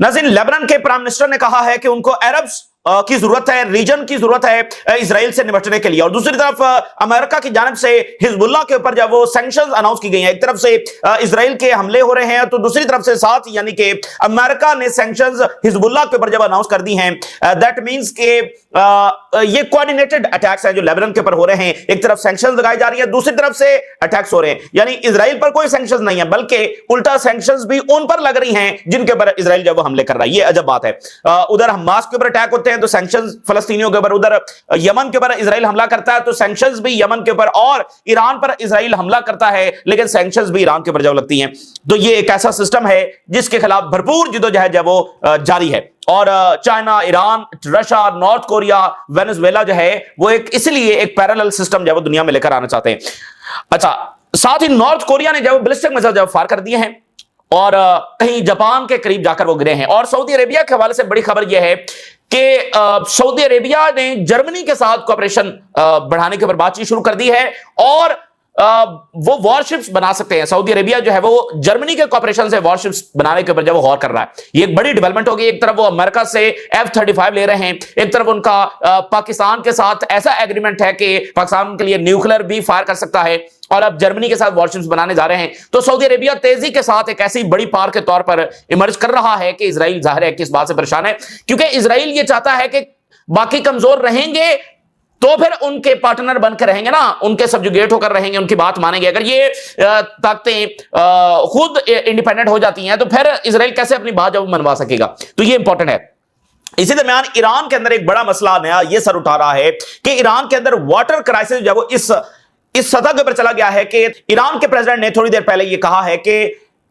नाज़रीन, लेबनान के prime minister ने कहा है कि उनको अरब्स की जरूरत है, रीजन की जरूरत है इजराइल से निपटने के लिए। और दूसरी तरफ अमेरिका की जानिब से हिजबुल्लाह के ऊपर जब वो सैंक्शंस अनाउंस की गई हैं, एक तरफ से इजराइल के हमले हो रहे हैं तो दूसरी तरफ से साथ यानी कि अमेरिका ने सैंक्शंस हिजबुल्लाह के ऊपर जब अनाउंस कर दी हैं, दैट मींस के ये कोऑर्डिनेटेड अटैक्स हैं जो लेबनान के ऊपर हो रहे हैं। एक तरफ सैंक्शंस लगाई जा रही है, दूसरी तरफ से अटैक्स हो रहे हैं। यानी इजराइल पर कोई सैंक्शंस नहीं है, बल्कि उल्टा सैंक्शंस भी उन पर लग रही हैं जिनके ऊपर इजराइल जब वो हमले कर रहा है। ये अजब बात है। उधर हमास के ऊपर अटैक होते हैं तो सैंक्शंस फलस्तीनियों के ऊपर, उधर यमन के ऊपर इजराइल हमला करता है तो सैंक्शंस भी यमन के ऊपर, और ईरान पर इजराइल हमला करता है लेकिन सैंक्शंस भी ईरान के ऊपर जब लगती हैं। तो ये एक ऐसा सिस्टम है जिसके खिलाफ भरपूर जिद्दोजहद है वो जारी है। और China, Iran, Russia, north Korea, Venezuela जो है वो एक इसलिए एक पैरेलल सिस्टम जो है वो दुनिया में लेकर आना चाहते हैं। अच्छा, साथ ही नॉर्थ कोरिया ने जब बैलिस्टिक मिसाइल जब फायर कर दिए हैं और कहीं जापान के करीब जाकर वो गिरे हैं। और सऊदी अरेबिया के हवाले से बड़ी खबर यह है कि सऊदी अरेबिया ने जर्मनी के साथ कोऑपरेशन बढ़ाने के ऊपर बातचीत शुरू कर दी है और वो वॉरशिप्स बना सकते हैं। सऊदी अरेबिया जो है वो जर्मनी के कॉर्पोरेशन से वॉरशिप्स बनाने के ऊपर जब वो गौर कर रहा है। ये एक बड़ी डेवलपमेंट होगी। एक तरफ वो अमेरिका से F-35 ले रहे हैं, एक तरफ उनका पाकिस्तान के साथ ऐसा एग्रीमेंट है कि पाकिस्तान के लिए न्यूक्लियर भी फायर कर सकता है, और अब जर्मनी के साथ वॉरशिप्स बनाने जा रहे हैं। तो सऊदी अरेबिया तेजी के साथ एक ऐसी बड़ी पावर के तौर पर इमर्ज कर रहा है कि इजराइल जाहिर है कि इस बात से परेशान है, क्योंकि इजराइल ये चाहता है कि बाकी कमजोर रहेंगे तो फिर उनके पार्टनर बनकर रहेंगे ना, उनके सब्जुगेट होकर रहेंगे, उनकी बात मानेंगे। अगर ये ताकतें खुद इंडिपेंडेंट हो जाती हैं तो फिर इजराइल कैसे अपनी बात जब मनवा सकेगा। तो ये इंपॉर्टेंट है। इसी दरमियान ईरान के अंदर एक बड़ा मसला नया ये सर उठा रहा है कि ईरान के अंदर वाटर क्राइसिस जब वो इस सतह के ऊपर चला गया है कि ईरान के प्रेसिडेंट ने थोड़ी देर पहले ये कहा है कि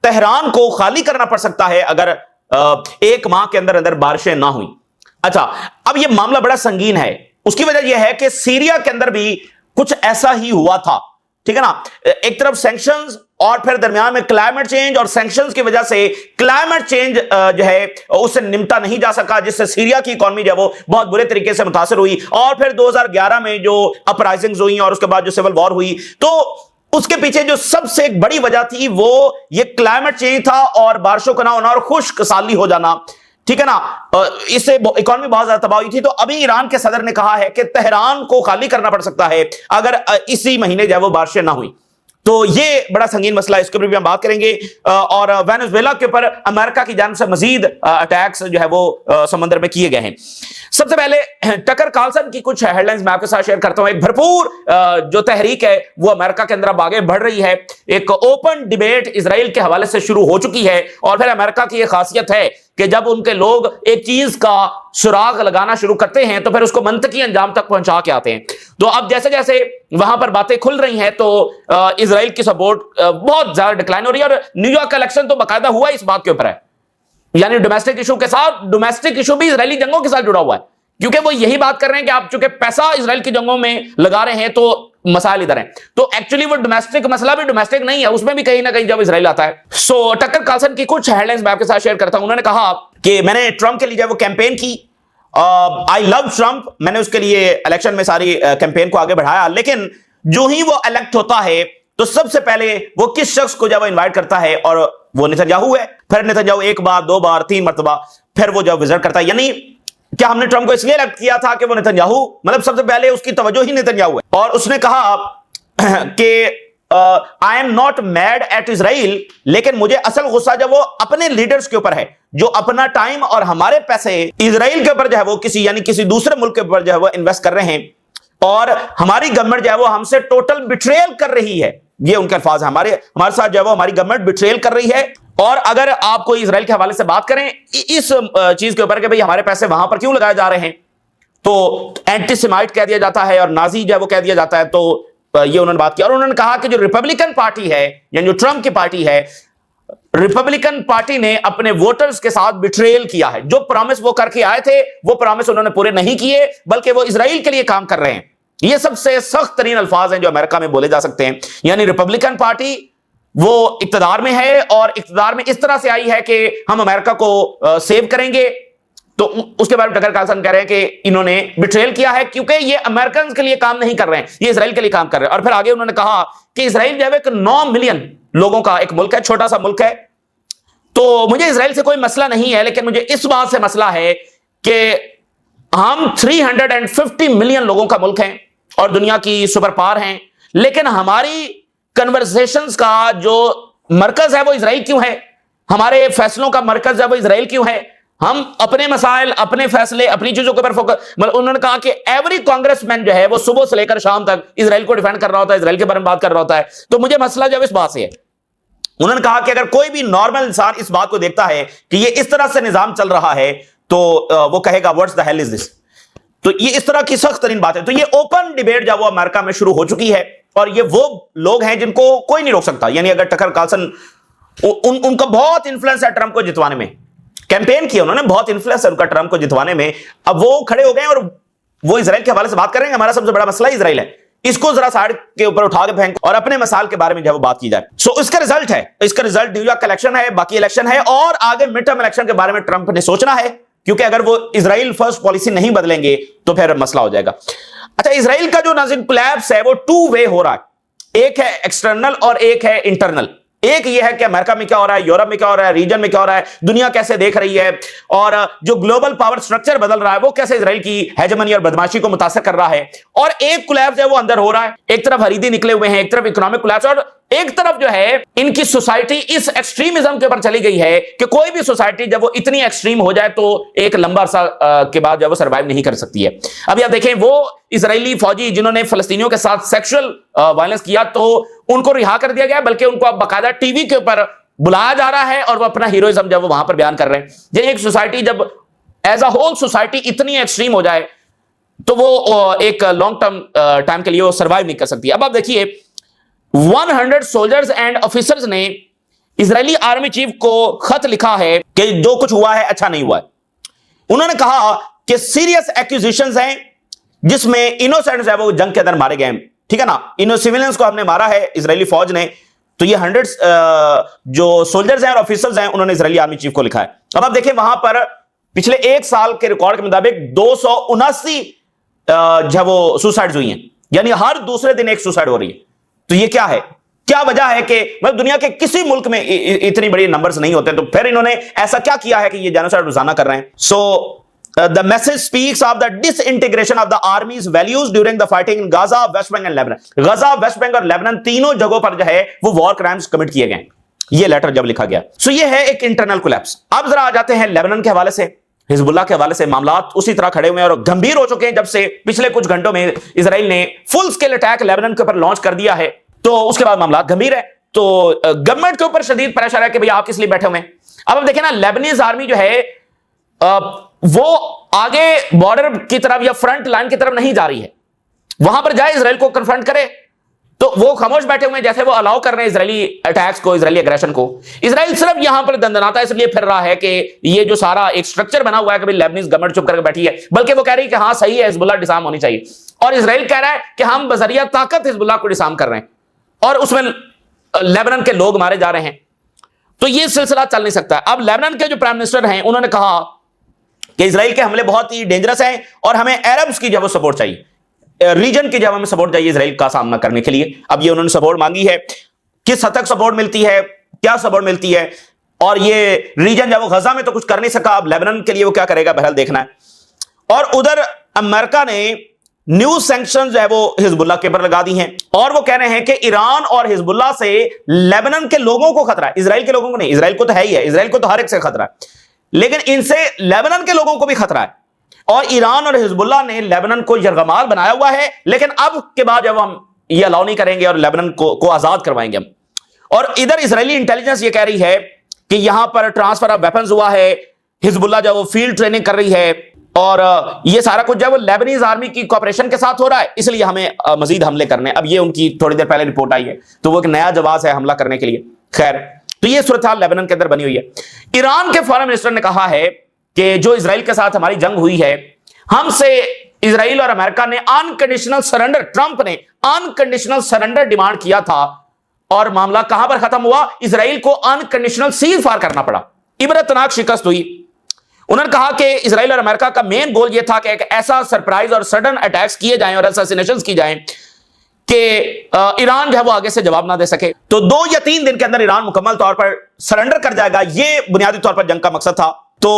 तेहरान को खाली करना पड़ सकता है अगर एक माह के अंदर अंदर बारिशें ना हुई। अच्छा, अब यह मामला बड़ा संगीन है। उसकी वजह यह है कि सीरिया के अंदर भी कुछ ऐसा ही हुआ था, ठीक है ना। एक तरफ सैंक्शंस और फिर दरमियान में क्लाइमेट चेंज, और सैंक्शंस की वजह से क्लाइमेट चेंज जो है उससे निपटा नहीं जा सका, जिससे सीरिया की इकोनॉमी जो है वो बहुत बुरे तरीके से मुतासर हुई। और फिर 2011 में जो अपराइजिंग्स हुई और उसके बाद जो सिविल वॉर हुई, तो उसके पीछे जो सबसे एक बड़ी वजह थी वो ये क्लाइमेट चेंज था और बारिशों का ना होना और खुश्क साली हो जाना, ठीक है ना। इससे इकोनॉमी बहुत ज्यादा तबाह हुई थी। तो अभी ईरान के सदर ने कहा है कि तेहरान को खाली करना पड़ सकता है अगर इसी महीने जो वो बारिशें ना हुई। तो ये बड़ा संगीन मसला है, इसके ऊपर भी हम बात करेंगे। और वेनेजुएला के ऊपर अमेरिका की जानिब से मजीद अटैक्स जो है वो समंदर में किए गए हैं। सबसे पहले टकर कार्लसन की कुछ हेडलाइंस मैं आपके साथ शेयर करता हूं। एक भरपूर जो तहरीक है वो अमेरिका के अंदर अब आगे बढ़ रही है। एक ओपन डिबेट इजराइल के हवाले से शुरू हो चुकी है। और फिर अमेरिका की यह खासियत है कि जब उनके लोग एक चीज का सुराग लगाना शुरू करते हैं तो फिर उसको मंतकी अंजाम तक पहुंचा के आते हैं। तो अब जैसे जैसे वहां पर बातें खुल रही हैं तो इजराइल की सपोर्ट बहुत ज्यादा डिक्लाइन हो रही है। और न्यूयॉर्क का इलेक्शन तो बाकायदा हुआ इस बात के ऊपर है, यानी डोमेस्टिक इशू के साथ, डोमेस्टिक इशू भी इजरायली जंगों के साथ जुड़ा हुआ है, क्योंकि वो यही बात कर रहे हैं कि आप चूंकि पैसा इजराइल की जंगों में लगा रहे हैं तो मसाइल इधर हैं। तो एक्चुअली वो डोमेस्टिक मसला भी डोमेस्टिक नहीं है, उसमें भी कहीं ना कहीं जब इजराइल आता है। सो टकर कार्लसन की कुछ हेडलाइंस मैं आपके साथ शेयर करता हूं। उन्होंने कहा कि मैंने ट्रंप के लिए जब वो कैंपेन की, आई लव ट्रंप, मैंने उसके लिए इलेक्शन में सारी कैंपेन को आगे बढ़ाया, लेकिन जो ही वो इलेक्ट होता है तो सबसे पहले वो किस शख्स को जब इन्वाइट करता है, और वो नेतन्याहू है। फिर नेतन्याहू एक बार, दो बार, तीन मरतबा फिर वो जब विजिट करता है। यानी क्या हमने ट्रंप को इसलिए इलेक्ट किया था कि वो नेतन्याहू, मतलब सबसे पहले उसकी तवज्जो ही नेतन्याहू है। और उसने कहा कि I am not mad at Israel, लेकिन मुझे असल गुस्सा जब वो अपने लीडर्स के ऊपर है जो अपना टाइम और हमारे पैसे इजराइल के ऊपर जो है वो किसी यानी किसी दूसरे मुल्क के ऊपर जो है वो इन्वेस्ट कर रहे हैं, और हमारी गवर्नमेंट जो है वो हमसे टोटल बिट्रेयल कर रही है। ये उनके अल्फाज है। हमारे साथ जो है वो हमारी गवर्नमेंट बिट्रेयल कर रही है। और अगर आप कोई इजराइल के हवाले से बात करें इस चीज के ऊपर कि भाई हमारे पैसे वहां पर क्यों लगाए जा रहे हैं, तो एंटीसेमाइट कह दिया जाता है और नाजी जो है वो कह दिया जाता है। तो ये उन्होंने बात की। और उन्होंने कहा कि जो रिपब्लिकन पार्टी है यानी जो ट्रंप की पार्टी है, रिपब्लिकन पार्टी ने अपने वोटर्स के साथ बिट्रेयल किया है। जो प्रॉमिस वो करके आए थे वो प्रॉमिस उन्होंने पूरे नहीं किए, बल्कि वो इजराइल के लिए काम कर रहे हैं। ये सबसे सख्त तरीन अल्फाज हैं जो अमेरिका में बोले जा सकते हैं। यानी रिपब्लिकन पार्टी वो इक्तदार में है और इक्तदार में इस तरह से आई है कि हम अमेरिका को सेव करेंगे। तो उसके बारे में टकर कार्लसन कह रहे हैं कि इन्होंने बिट्रेयल किया है क्योंकि ये अमेरिकन के लिए काम नहीं कर रहे हैं, ये इजराइल के लिए काम कर रहे हैं। और फिर आगे उन्होंने कहा कि इजराइल जो है एक 9 मिलियन लोगों का एक मुल्क है, छोटा सा मुल्क है। तो मुझे इजराइल से कोई मसला नहीं है, लेकिन मुझे इस बात से मसला है कि हम 350 मिलियन लोगों का मुल्क हैं और दुनिया की सुपर पावर हैं, लेकिन हमारी कन्वर्सेशंस का जो मरकज है वो इजराइल क्यों है? हमारे फैसलों का मरकज है वो इजराइल क्यों है? हम अपने मसाइल, अपने फैसले, अपनी चीजों के ऊपर फोकस, मतलब उन्होंने कहा कि एवरी कांग्रेसमैन जो है वो सुबह से लेकर शाम तक इजराइल को डिफेंड कर रहा होता है, इजराइल के बारे में बात कर रहा होता है। तो मुझे मसला जो इस बात से है, उन्होंने कहा कि अगर कोई भी नॉर्मल इंसान इस बात को देखता है कि ये इस तरह से निजाम चल रहा है तो वो कहेगा what's the hell is this. तो ये इस तरह की सख्त तरीन बात है। तो ये ओपन डिबेट जब वो अमेरिका में शुरू हो चुकी है और ये वो लोग हैं जिनको कोई नहीं रोक सकता। यानी अगर टकर कार्लसन, उनका बहुत इंफ्लुएंस है ट्रंप को जितवाने में, कैंपेन किया उन्होंने, बहुत इंफ्लुएंस है उनका ट्रंप को जितवाने में। अब वो खड़े हो गए और वो इजराइल के हवाले से बात करेंगे। हमारा सबसे बड़ा मसला इजराइल है, इसको जरा साइड के ऊपर उठा के फेंक और अपने मसाल के बारे में जब बात की जाए। सो इसका रिजल्ट है, इसका रिजल्ट न्यूयॉर्क का इलेक्शन है, बाकी इलेक्शन है और आगे मिड टर्म इलेक्शन के बारे में ट्रंप ने सोचना है, क्योंकि अगर वो इजराइल फर्स्ट पॉलिसी नहीं बदलेंगे तो फिर मसला हो जाएगा। अच्छा, इजराइल का जो नाज़िम कोलैप्स है वो टू वे हो रहा है, एक है एक्सटर्नल और एक है इंटरनल। एक ये है कि अमेरिका में क्या हो रहा है, यूरोप में क्या हो रहा है, रीजन में क्या हो रहा है, दुनिया कैसे देख रही है, और जो ग्लोबल पावर स्ट्रक्चर बदल रहा है वो कैसे इजराइल की हेजेमनी और बदमाशी को मुतासर कर रहा है। और एक कोलैप्स है वो अंदर हो रहा है, एक तरफ हरीदी निकले हुए हैं, एक तरफ इकोनॉमिक कोलैप्स, और एक तरफ जो है इनकी सोसाइटी इस एक्सट्रीमिज्म के ऊपर चली गई है कि कोई भी सोसाइटी जब वो इतनी एक्सट्रीम हो जाए तो एक लंबा अरसा के बाद जब वो सर्वाइव नहीं कर सकती है। अभी आप देखें, वो इजरायली फौजी जिन्होंने फलस्तीनियों के साथ सेक्सुअल वायलेंस किया तो उनको रिहा कर दिया गया, बल्कि उनको अब बाकायदा टीवी के ऊपर बुलाया जा रहा है और वो अपना हीरोइज्म जब वो वहां पर बयान कर रहे हैं। जब एक सोसाइटी जब एज अ होल सोसाइटी इतनी एक्सट्रीम हो जाए तो वो एक लॉन्ग टर्म टाइम के लिए वो सर्वाइव नहीं कर सकती। अब आप देखिए, 100 सोल्जर्स एंड ऑफिसर्स ने इजरायली आर्मी चीफ को खत लिखा है कि जो कुछ हुआ है अच्छा नहीं हुआ है। उन्होंने कहा कि सीरियस एक्यूजेशंस हैं जिसमें इनोसेंट्स है वो जंग के अंदर मारे गए हैं, ठीक है ना, सिविलियंस को हमने मारा है इजरायली फौज ने। तो ये 100 जो सोल्जर्स हैं और ऑफिसर्स हैं उन्होंने इजरायली आर्मी चीफ को लिखा है। अब आप देखें, वहां पर पिछले एक साल के रिकॉर्ड के मुताबिक 279 जो वो सुसाइड्स हुई हैं, यानी हर दूसरे दिन एक सुसाइड हो रही है। तो ये क्या है, क्या वजह है कि मतलब दुनिया के किसी मुल्क में इतनी बड़ी नंबर्स नहीं होते, तो फिर इन्होंने ऐसा क्या किया है कि ये जेनोसाइड रोजाना कर रहे हैं। सो the message speaks of the disintegration of the army's values during the fighting in Gaza, West Bank and Lebanon. Gaza, West Bank और लेबनान तीनों जगहों पर जो है वो वॉर क्राइम्स कमिट किए गए, ये लेटर जब लिखा गया। सो ये है एक इंटरनल कोलैप्स। अब जरा आ जाते हैं लेबनान के हवाले से, हिजबुल्लाह के हवाले से मामला उसी तरह खड़े हुए हैं और गंभीर हो चुके हैं जब से पिछले कुछ घंटों में इजराइल ने फुल स्केल अटैक लेबनान के ऊपर लॉन्च कर दिया है। तो उसके बाद मामला गंभीर है, तो गवर्नमेंट के ऊपर शदीद प्रेशर है कि भैया आप किस लिए बैठे हुए हैं। अब देखिए ना, लेबनीज आर्मी जो है वो आगे बॉर्डर की तरफ या फ्रंट लाइन की तरफ नहीं जा रही है, वहां पर जाए इजराइल को कन्फ्रंट करे, तो वो खामोश बैठे हुए हैं, जैसे वो अलाउ कर रहे हैं इजरायली अटैक्स को, इजरायली एग्रेशन को। इजराइल सिर्फ यहां पर दंदनाता इसलिए फिर रहा है कि ये जो सारा एक स्ट्रक्चर बना हुआ है कि लेबनीज गवर्नमेंट चुप करके बैठी है, बल्कि वो कह रही है कि हाँ सही है, हिजबुल्लाह डिसार्म होनी चाहिए, और इजराइल कह रहा है कि हम बजरिया ताकत हिजबुल्लाह को डिसार्म कर रहे हैं और उसमें लेबनान के लोग मारे जा रहे हैं। तो ये सिलसिला चल नहीं सकता। अब लेबनान के जो प्राइम मिनिस्टर हैं उन्होंने कहा कि इजराइल के हमले बहुत ही डेंजरस हैं और हमें अरब्स की जब सपोर्ट चाहिए, रीजन की जब हमें सपोर्ट चाहिए इजराइल का सामना करने के लिए। अब ये उन्होंने सपोर्ट मांगी है, किस हद तक सपोर्ट मिलती है, क्या सपोर्ट मिलती है, और ये रीजन जब वो गजा में तो कुछ कर नहीं सका, अब लेबनान के लिए वो क्या करेगा, बहरहाल देखना है। और उधर अमेरिका ने न्यू सैंक्शंस जो है वो हिजबुल्लाह के ऊपर लगा दी हैं और वो कह रहे हैं कि ईरान और हिजबुल्लाह से लेबनान के लोगों को खतरा है, इजराइल के लोगों को नहीं। इजराइल को तो है ही है, इजराइल को तो हर एक से खतरा है, लेकिन इनसे लेबनान के लोगों को भी खतरा है। और ईरान और हिजबुल्लाह ने लेबनान को यरगमाल बनाया हुआ है, लेकिन अब के बाद जब हम ये अलाउ नहीं करेंगे और लेबनान को आजाद करवाएंगे हम। और इधर इजरायली इंटेलिजेंस ये कह रही है कि यहां पर ट्रांसफर ऑफ वेपन्स हुआ है, हिजबुल्लाह जो वो फील्ड ट्रेनिंग कर रही है और ये सारा कुछ जब लेबनीज आर्मी की कोऑपरेशन के साथ हो रहा है, इसलिए हमें मजीद हमले करने। अब ये उनकी थोड़ी देर पहले रिपोर्ट आई है, तो वो एक नया जवाब है हमला करने के लिए। खैर, तो ये सूरत हाल लेबनान के अंदर बनी हुई है। ईरान के फॉरेन मिनिस्टर ने कहा है कि जो इजराइल के साथ हमारी जंग हुई है, हमसे इजराइल और अमेरिका ने अनकंडीशनल सरेंडर, ट्रंप ने अनकंडीशनल सरेंडर डिमांड किया था और मामला कहां पर खत्म हुआ, इजराइल को अनकंडीशनल सीज फायर करना पड़ा, इबरतनाक शिकस्त हुई। उन्होंने कहा कि इजराइल और अमेरिका का मेन गोल यह था कि एक ऐसा सरप्राइज और सडन अटैक्स किए जाएं और असैसिनेशंस की जाएं کہ ایران جو ہے وہ آگے سے جواب نہ دے سکے. تو 2 یا 3 دن کے اندر ایران مکمل طور پر سرنڈر کر جائے گا، یہ بنیادی طور پر جنگ کا مقصد تھا. تو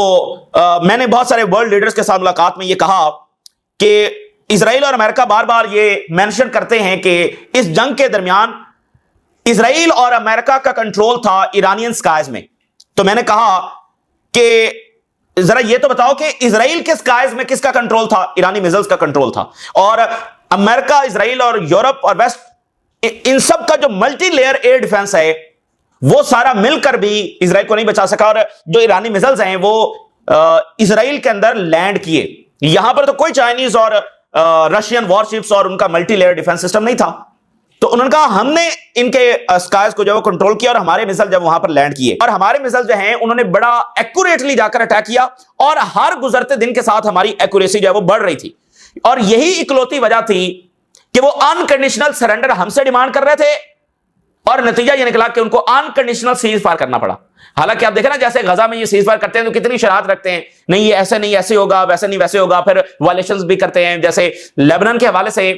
میں نے بہت سارے ورلڈ لیڈرز کے ساتھ ملاقات میں یہ کہا کہ اسرائیل اور امریکہ بار بار یہ مینشن کرتے ہیں کہ اس جنگ کے درمیان اسرائیل اور امریکہ کا کنٹرول تھا ایرانین سکائز میں. تو میں نے کہا کہ ذرا یہ تو بتاؤ کہ اسرائیل کے سکائز میں کس کا کنٹرول تھا؟ ایرانی میزائلز کا کنٹرول تھا. اور امریکہ، اسرائیل اور یورپ اور ویسٹ، ان سب کا جو ملٹی لیئر ایئر ڈیفنس ہے وہ سارا مل کر بھی اسرائیل کو نہیں بچا سکا. اور جو ایرانی میزائلز ہیں وہ اسرائیل کے اندر لینڈ کیے. یہاں پر تو کوئی چائنیز اور رشین وارشپس اور ان کا ملٹی لیئر ڈیفنس سسٹم نہیں تھا. تو انہوں نے کہا ہم نے ان کے اسکائز کو جو ہے کنٹرول کیا اور ہمارے میزائل جب وہاں پر لینڈ کیے، اور ہمارے میزائل جو ہیں انہوں نے بڑا ایکوریٹلی جا کر اٹیک کیا، اور ہر گزرتے دن کے ساتھ ہماری ایکوریسی جو ہے وہ بڑھ رہی تھی. اور یہی اکلوتی وجہ تھی کہ وہ انکنڈیشنل سرنڈر ہم سے ڈیمانڈ کر رہے تھے، اور نتیجہ یہ نکلا کہ ان کو انکنڈیشنل سیز فائر کرنا پڑا. حالانکہ آپ دیکھیں نا، جیسے غزہ میں یہ سیز فائر کرتے ہیں تو کتنی شرارت رکھتے ہیں، نہیں یہ ایسے نہیں ایسے ہوگا، ویسے نہیں ویسے ہوگا. پھر وائلیشنز بھی کرتے ہیں، جیسے لیبنان کے حوالے سے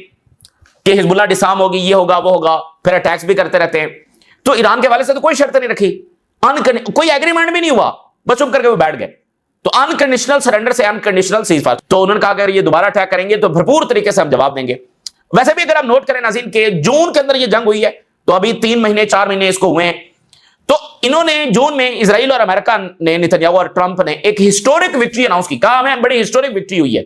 کہ حزب اللہ ڈسام ہوگی، یہ ہوگا وہ ہوگا، پھر اٹیکس بھی کرتے رہتے ہیں. تو ایران کے حوالے سے تو کوئی شرط نہیں رکھی، کوئی ایگریمنٹ بھی نہیں ہوا، بس چپ کر کے وہ بیٹھ گئے. تو انکنڈیشنل سرنڈر سے انکنڈیشنل سیز فائر. تو انہوں نے کہا کہ اگر یہ دوبارہ اٹیک کریں گے تو بھرپور طریقے سے ہم جواب دیں گے. ویسے بھی اگر آپ نوٹ کریں ناظرین کہ جون کے اندر یہ جنگ ہوئی ہے، تو ابھی 3 مہینے 4 مہینے اس کو ہوئے ہیں. تو انہوں نے جون میں اسرائیل اور امریکہ نے، نتنیاہو اور ٹرمپ نے ایک ہسٹورک وکٹری اناؤنس کی، کہا ہمیں بڑی ہسٹورک وکٹری ہوئی ہے.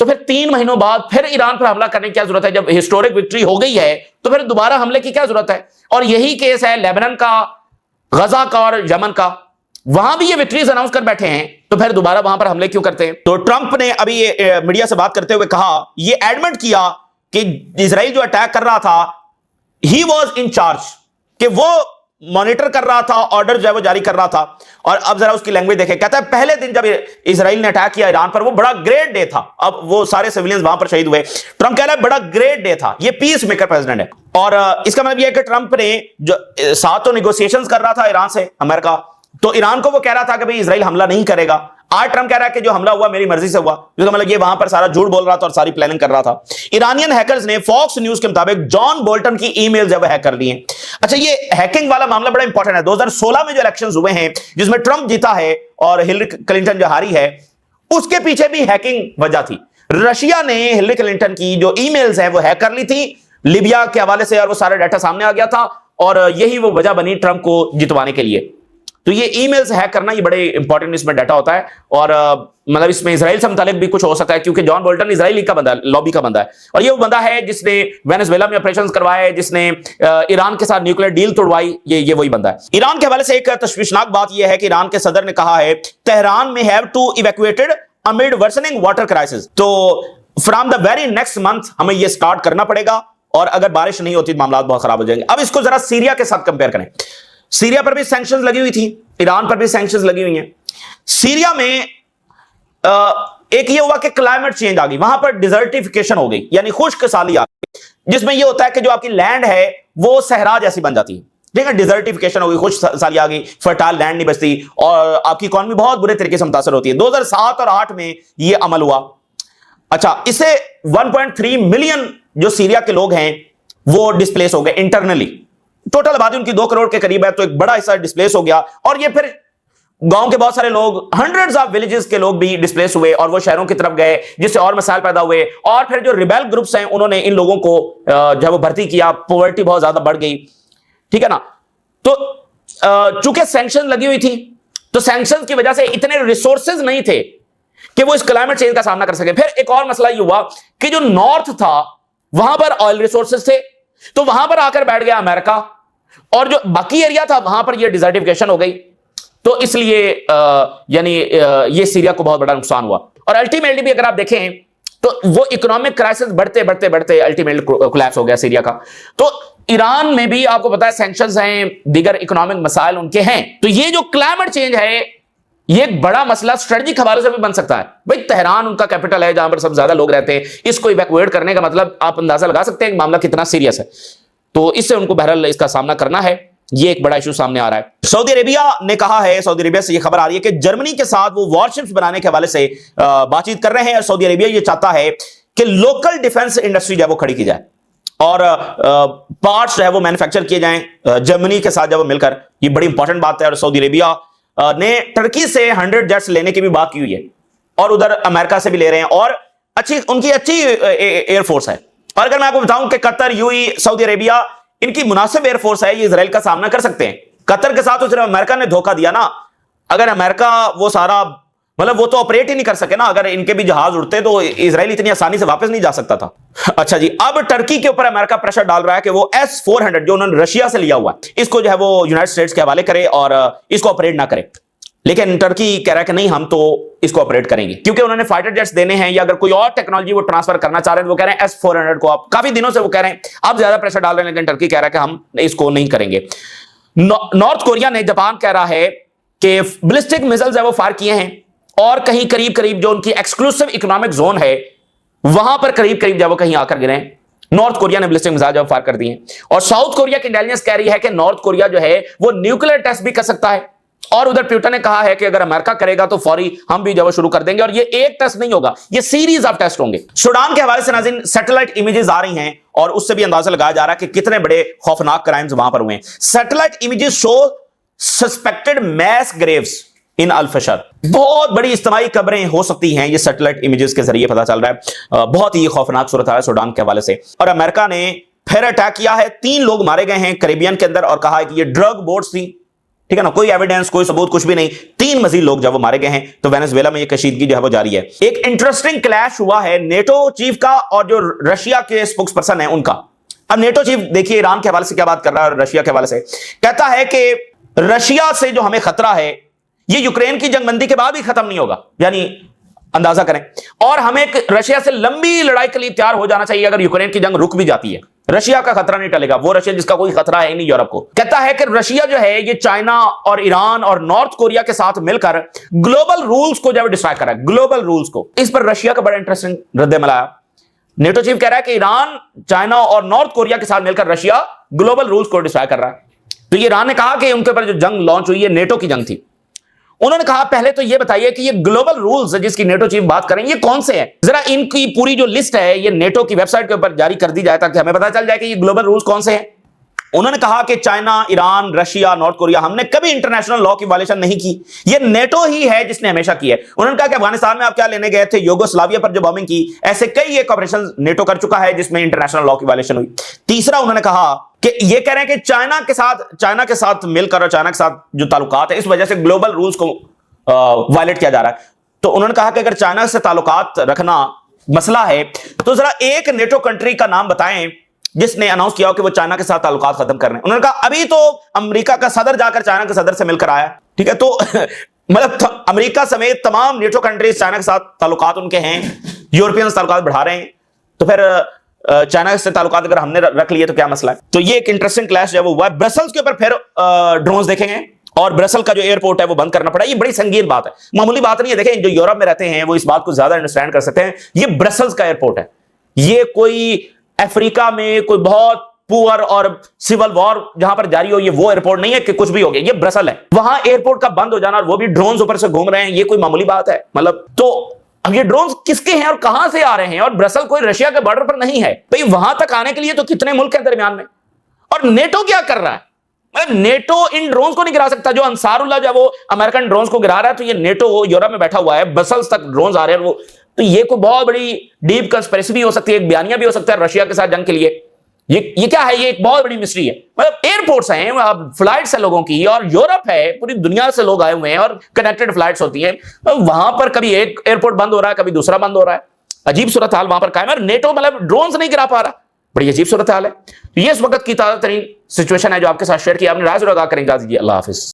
تو پھر 3 مہینوں بعد پھر ایران پر حملہ کرنے کی کیا ضرورت ہے؟ جب ہسٹورک وکٹری ہو گئی ہے تو پھر دوبارہ حملے کی کیا ضرورت ہے؟ اور یہی کیس ہے لیبنان کا، غزہ کا اور یمن کا. وہاں بھی یہ وکٹریز اناؤنس کر بیٹھے ہیں، تو پھر دوبارہ وہاں پر حملے کیوں کرتے ہیں؟ تو ٹرمپ نے ابھی یہ میڈیا سے بات کرتے ہوئے کہا، یہ ایڈمٹ کیا کہ اسرائیل جو اٹیک کر رہا تھا ہی واز ان چارج، کہ وہ مانیٹر کر رہا تھا، آرڈر جو ہے وہ جاری کر رہا تھا. اور اب ذرا اس کی لینگویج دیکھیں. کہتا ہے پہلے دن جب اسرائیل نے اٹیک کیا ایران پر، وہ بڑا گریٹ ڈے تھا. اب وہ سارے سیویلینز وہاں پر شہید ہوئے. ٹرمپ کہہ رہا ہے بڑا گریٹ ڈے تھا، یہ پیس میکر پریزیڈنٹ ہے. اور اس کا مطلب یہ ہے کہ ٹرمپ نے جو ساتھ تو نیگوسیشنز کر رہا تھا ایران سے امریکہ، تو ایران کو وہ کہہ رہا تھا کہ بھئی اسرائیل حملہ نہیں کرے گا. آج ٹرمپ کہہ رہا ہے کہ جو حملہ ہوا میری مرضی سے ہوا، جس کا مطلب یہ وہاں پر سارا جھوٹ بول رہا تھا اور ساری پلاننگ کر رہا تھا. ایرانین ہیکرز نے فاکس نیوز کے مطابق جان بولٹن کی ای میل جب ہیک کر لی ہیں. اچھا، یہ ہیکنگ والا معاملہ بڑا امپورٹنٹ ہے. 2016 میں جو الیکشنز ہوئے ہیں جس میں ٹرمپ جیتا ہے اور ہلری کلنٹن جو ہاری ہے، اس کے پیچھے بھی ہیکنگ وجہ تھی. رشیا نے ہلری کلنٹن کی جو ای میلز ہیں وہ ہیک کر لی تھی لیبیا کے حوالے سے، اور وہ سارا ڈیٹا سامنے آ گیا تھا، اور یہی وہ وجہ بنی ٹرمپ کو جتوانے کے لیے. تو یہ ای میلز ہیک کرنا یہ بڑے امپورٹنٹ اس میں ڈیٹا ہوتا ہے. اور مطلب اس میں اسرائیل سے متعلق بھی کچھ ہو سکتا ہے، کیونکہ جان بولٹن اسرائیل کا بندہ ہے، لابی کا بندہ ہے. اور یہ وہ بندہ ہے جس نے وینزویلا میں آپریشنز کروائے، جس نے ایران کے ساتھ نیوکلیر ڈیل توڑوائی. یہ وہی بندہ ہے. ایران کے حوالے سے ایک تشویشناک بات یہ ہے کہ ایران کے صدر نے کہا ہے تہران میں have to evacuated amid worsening water crisis. تو from the very next month ہمیں یہ سٹارٹ کرنا پڑے گا، اور اگر بارش نہیں ہوتی تو معاملات بہت خراب ہو جائیں گے. اب اس کو ذرا سیریا کے ساتھ کمپیئر کریں. سیریا پر بھی سینکشنز لگی ہوئی تھی، ایران پر بھی سینکشنز لگی ہوئی ہیں. سیریا میں ایک یہ ہوا کہ کلائمیٹ چینج آ گئی، وہاں پر ڈیزرٹیفیکیشن ہو گئی، یعنی خشک سالی آ گئی، جس میں یہ ہوتا ہے کہ جو آپ کی لینڈ ہے وہ صحرا جیسی بن جاتی ہے. ٹھیک ہے، ڈیزرٹیفیکیشن ہو گئی، خشک سالی آ گئی، فرٹائل لینڈ نہیں بچتی، اور آپ کی اکانومی بہت برے طریقے سے متاثر ہوتی ہے. 2007 اور 2008 میں یہ عمل ہوا. اچھا، اسے 1.3 ملین جو سیریا کے لوگ ہیں وہ ڈسپلیس ہو گئے انٹرنلی. ٹوٹل آبادی ان کی 2 کروڑ کے قریب ہے، تو ایک بڑا حصہ ڈسپلیس ہو گیا. اور یہ پھر گاؤں کے بہت سارے لوگ، ہنڈریڈز آف ولیجز کے لوگ بھی ڈسپلیس ہوئے، اور وہ شہروں کی طرف گئے، جس سے اور مسائل پیدا ہوئے. اور پھر جو ریبیل گروپس ہیں انہوں نے ان لوگوں کو جو ہے وہ بھرتی کیا، پاورٹی بہت زیادہ بڑھ گئی. ٹھیک ہے نا. تو چونکہ سینکشن لگی ہوئی تھی، تو سینکشن کی وجہ سے اتنے ریسورسز نہیں تھے کہ وہ اس کلائمیٹ چینج کا سامنا کر سکے. پھر ایک اور مسئلہ یہ ہوا کہ جو نارتھ تھا وہاں پر آئل ریسورسز تھے، تو وہاں پر آ کر بیٹھ گیا امریکہ، اور جو باقی ایریا تھا وہاں پر یہ ڈیزرٹیفیکیشن ہو گئی. تو اس لیے یعنی یہ سیریا کو بہت بڑا نقصان ہوا. اور الٹیمیٹلی بھی اگر آپ دیکھیں تو وہ اکنامک کرائسس بڑھتے بڑھتے بڑھتے الٹیمیٹلی کولیپس ہو گیا سیریا کا. تو ایران میں بھی آپ کو پتا ہے سینکشنز ہیں، دیگر اکنامک مسائل ان کے ہیں. تو یہ جو کلائمیٹ چینج ہے یہ ایک بڑا مسئلہ اسٹریٹجک حوالے سے بھی بن سکتا ہے. بھائی تہران ان کا کیپٹل ہے جہاں پر سب زیادہ لوگ رہتے ہیں، اس کو ایویکویٹ کرنے کا مطلب آپ اندازہ لگا سکتے ہیں کہ معاملہ کتنا سیریس ہے. تو اس سے ان کو بہرحال اس کا سامنا کرنا ہے. یہ ایک بڑا ایشو سامنے آ رہا ہے. سعودی عربیہ نے کہا ہے، سعودی عربیہ سے یہ خبر آ رہی ہے کہ جرمنی کے ساتھ وہ وارشپس بنانے کے حوالے سے بات چیت کر رہے ہیں. سعودی عربیہ یہ چاہتا ہے کہ لوکل ڈیفنس انڈسٹری جو ہے وہ کھڑی کی جائے. اور پارٹس جو ہے وہ مینوفیکچر کیے جائیں جرمنی کے ساتھ جب وہ مل کر. یہ بڑی انپورٹنٹ بات ہے. اور سعودی عربیہ نے ٹرکی سے 100 جیٹس لینے کی بھی بات کی ہوئی ہے, اور ادھر امریکہ سے بھی لے رہے ہیں, اور ان کی اچھی ایئر فورس ہے. اور اگر میں آپ کو بتاؤں کہ قطر, یو ای, سعودی عربیہ, ان کی مناسب ایئر فورس ہے, یہ اسرائیل کا سامنا کر سکتے ہیں. قطر کے ساتھ تو صرف امریکہ نے دھوکہ دیا نا. اگر امریکہ وہ سارا مطلب وہ تو آپریٹ ہی نہیں کر سکے نا. اگر ان کے بھی جہاز اڑتے تو اسرائیل اتنی آسانی سے واپس نہیں جا سکتا تھا. اچھا جی, اب ٹرکی کے اوپر امریکہ پریشر ڈال رہا ہے کہ وہ S-400 جو انہوں نے رشیا سے لیا ہوا ہے, اس کو جو ہے وہ یونائٹڈ اسٹیٹس کے حوالے کرے اور اس کو آپریٹ نہ کرے. لیکن ٹرکی کہہ رہا ہے کہ نہیں, ہم تو اس کو آپریٹ کریں گے, کیونکہ انہوں نے فائٹر جیٹس دینے ہیں, یا اگر کوئی اور ٹیکنالوجی وہ ٹرانسفر کرنا چاہ رہے ہیں, وہ کہہ رہے ہیں S-400 کو. آپ کافی دنوں سے وہ کہہ رہے ہیں, آپ زیادہ پریشر ڈال رہے ہیں, لیکن ٹرکی کہہ رہا ہے کہ ہم اس کو نہیں کریں گے. نارتھ کوریا نے, جاپان کہہ رہا ہے کہ بلسٹک میزائلز ہے وہ فائر کیے ہیں, اور کہیں قریب جو ان کی ایکسکلوسیو اکنامک زون ہے وہاں پر قریب جب وہ کہیں آ کر گرے ہیں. نارتھ کوریا نے بلسٹک میزائل جب فائر کر دیے ہیں, اور ساؤتھ کوریا کی انٹیلیجنس کہہ رہی ہے کہ نارتھ کوریا جو ہے وہ نیوکلیر ٹیسٹ بھی کر سکتا ہے. اور ادھر پیوٹن نے کہا ہے کہ اگر امریکہ کرے گا تو فوری ہم بھی جو شروع کر دیں گے, اور یہ ایک ٹیسٹ نہیں ہوگا, یہ سیریز آف ٹیسٹ ہوں گے. سوڈان کے حوالے سے ناظرین سیٹلائٹ امیجز آ رہی ہیں, اور اس سے بھی اندازہ لگایا جا رہا ہے کہ کتنے بڑے خوفناک کرائمز وہاں پر ہوئے ہیں. سیٹلائٹ امیجز شو سسپیکٹڈ میس گریوز ان الفشر. بہت بڑی اجتماعی قبریں ہو سکتی ہیں, یہ سیٹلائٹ امیجز کے ذریعے پتا چل رہا ہے. بہت ہی خوفناک صورت ہے سوڈان کے حوالے سے. اور امریکہ نے پھر اٹیک کیا ہے, 3 لوگ مارے گئے ہیں کریبین کے اندر, اور کہا ہے کہ یہ ڈرگ بوٹس تھی. ٹھیک ہے نا, کوئی ایویڈنس, کوئی ثبوت, کچھ بھی نہیں. 3 مزید لوگ جب وہ مارے گئے ہیں. تو وینزویلا میں یہ کشیدگی جو ہے وہ جاری ہے. ایک انٹرسٹنگ کلیش ہوا ہے نیٹو چیف کا اور جو رشیا کے اسپوکس پرسن ہیں ان کا. اب نیٹو چیف دیکھیے ایران کے حوالے سے کیا بات کر رہا ہے, اور رشیا کے حوالے سے کہتا ہے کہ رشیا سے جو ہمیں خطرہ ہے یہ یوکرین کی جنگ بندی کے بعد بھی ختم نہیں ہوگا. یعنی اندازہ کریں, اور ہمیں رشیا سے لمبی لڑائی کے لیے تیار ہو جانا چاہیے اگر یوکرین کی جنگ رک بھی جاتی ہے. رشیا کا خطرہ نہیں ٹلے گا, وہ رشیا جس کا کوئی خطرہ ہے نہیں یورپ کو. کہتا ہے کہ رشیا جو ہے یہ چائنا اور ایران اور نارتھ کوریا کے ساتھ مل کر گلوبل رولز کو جو ڈسٹرائے کر رہا ہے, گلوبل رولز کو. اس پر رشیا کا بڑا انٹرسٹنگ رد عمل آیا. نیٹو چیف کہہ رہا ہے کہ ایران, چائنا اور نارتھ کوریا کے ساتھ مل کر رشیا گلوبل رولز کو ڈسٹرائے کر رہا ہے. تو یہ ایران نے کہا کہ ان کے اوپر جو جنگ لانچ ہوئی ہے نیٹو کی جنگ تھی. انہوں نے کہا پہلے تو یہ بتائیے کہ یہ گلوبل رولز جس کی نیٹو چیف بات کریں یہ کون سے ہیں, ذرا ان کی پوری جو لسٹ ہے یہ نیٹو کی ویب سائٹ کے اوپر جاری کر دی جائے تاکہ ہمیں پتا چل جائے کہ یہ گلوبل رولز کون سے ہیں. انہوں نے کہا کہ China, Iran, Russia, north Korea, ہم نے کبھی انٹرنیشنل لا کی وائلیشن نہیں کی, یہ نیٹو ہی ہے جس نے ہمیشہ کی ہے. انہوں نے کہا کہ افغانستان میں آپ کیا لینے گئے تھے, یوگوسلاویا پر جو بامبنگ کی, ایسے کئی ایک آپریشن نیٹو کر چکا ہے جس میں انٹرنیشنل لا کی وائلیشن ہوئی. تیسرا انہوں نے کہا کہ یہ کہہ رہے ہیں کہ چائنا کے ساتھ مل کر اور چائنا کے ساتھ جو تعلقات ہے اس وجہ سے گلوبل رولز کو وائلیٹ کیا جا رہا ہے. تو انہوں نے کہا کہ اگر چائنا سے تعلقات رکھنا مسئلہ ہے تو ذرا ایک نیٹو کنٹری کا نام بتائیں جس نے اناؤنس کیا ہو کہ وہ چائنا کے ساتھ تعلقات ختم کر رہے ہیں. انہوں نے کہا ابھی تو امریکہ کا صدر جا کر چائنا کے صدر سے مل کر آیا. ٹھیک ہے, تو مطلب امریکہ سمیت تمام نیٹو کنٹریز چائنا کے ساتھ تعلقات ان کے ہیں, یورپین تعلقات بڑھا رہے ہیں, تو پھر چائنا سے تعلقات اگر ہم نے رکھ لیے تو کیا مسئلہ ہے. تو یہ ایک انٹرسٹنگ کلیش جو ہوا ہے. برسلز کے اوپر پھر ڈرونز دیکھیں گے, اور برسل کا جو ایئرپورٹ ہے وہ بند کرنا پڑا. یہ بڑی سنگین بات ہے, معمولی بات نہیں ہے. دیکھیں جو یورپ میں رہتے ہیں وہ اس بات کو زیادہ انڈرسٹینڈ کر سکتے ہیں. یہ برسلز کا ایئرپورٹ ہے, یہ کوئی افریقہ میں کوئی بہت پور اور سول وار جہاں پر جاری ہو یہ وہ ایئرپورٹ نہیں ہے کہ کچھ بھی ہو گیا. یہ برسل ہے, وہاں ایئرپورٹ کا بند ہو جانا اور وہ بھی ڈرونز اوپر سے گھوم رہے ہیں, یہ کوئی معمولی بات ہے مطلب. تو اب یہ ڈرونز کس کے ہیں اور کہاں سے آ رہے ہیں, اور برسل کوئی رشیا کے بارڈر پر نہیں ہے بھئی, وہاں تک آنے کے لیے تو کتنے ملک ہیں درمیان میں, اور نیٹو کیا کر رہا ہے. نیٹو ان ڈرونز کو نہیں گرا سکتا. جو انصار اللہ جو وہ امریکن ڈرونز کو گرا رہا ہے, تو یہ نیٹو یورپ میں بیٹھا ہوا ہے, برسلز تک ڈرونز آ رہے ہیں وہ. تو یہ کوئی بہت بڑی ڈیپ کنسپریسی بھی ہو سکتی ہے, ایک بیانیہ بھی ہو سکتا ہے رشیا کے ساتھ جنگ کے لیے. یہ کیا ہے, یہ ایک بہت بڑی مسٹری ہے. مطلب ایئرپورٹس ہیں, فلائٹس ہیں لوگوں کی, اور یورپ ہے, پوری دنیا سے لوگ آئے ہوئے ہیں اور کنیکٹڈ فلائٹس ہوتی ہیں. وہاں پر کبھی ایک ایئرپورٹ بند ہو رہا ہے, کبھی دوسرا بند ہو رہا ہے. عجیب صورتحال وہاں پر قائم ہے, اور نیٹو مطلب ڈرونز نہیں گرا پا رہا. بڑی عجیب صورتحال ہے. یہ اس وقت کی تازہ ترین سچویشن ہے جو آپ کے ساتھ شیئر کیا. آپ نے رائے ضرور آگاہ کریں. اللہ حافظ.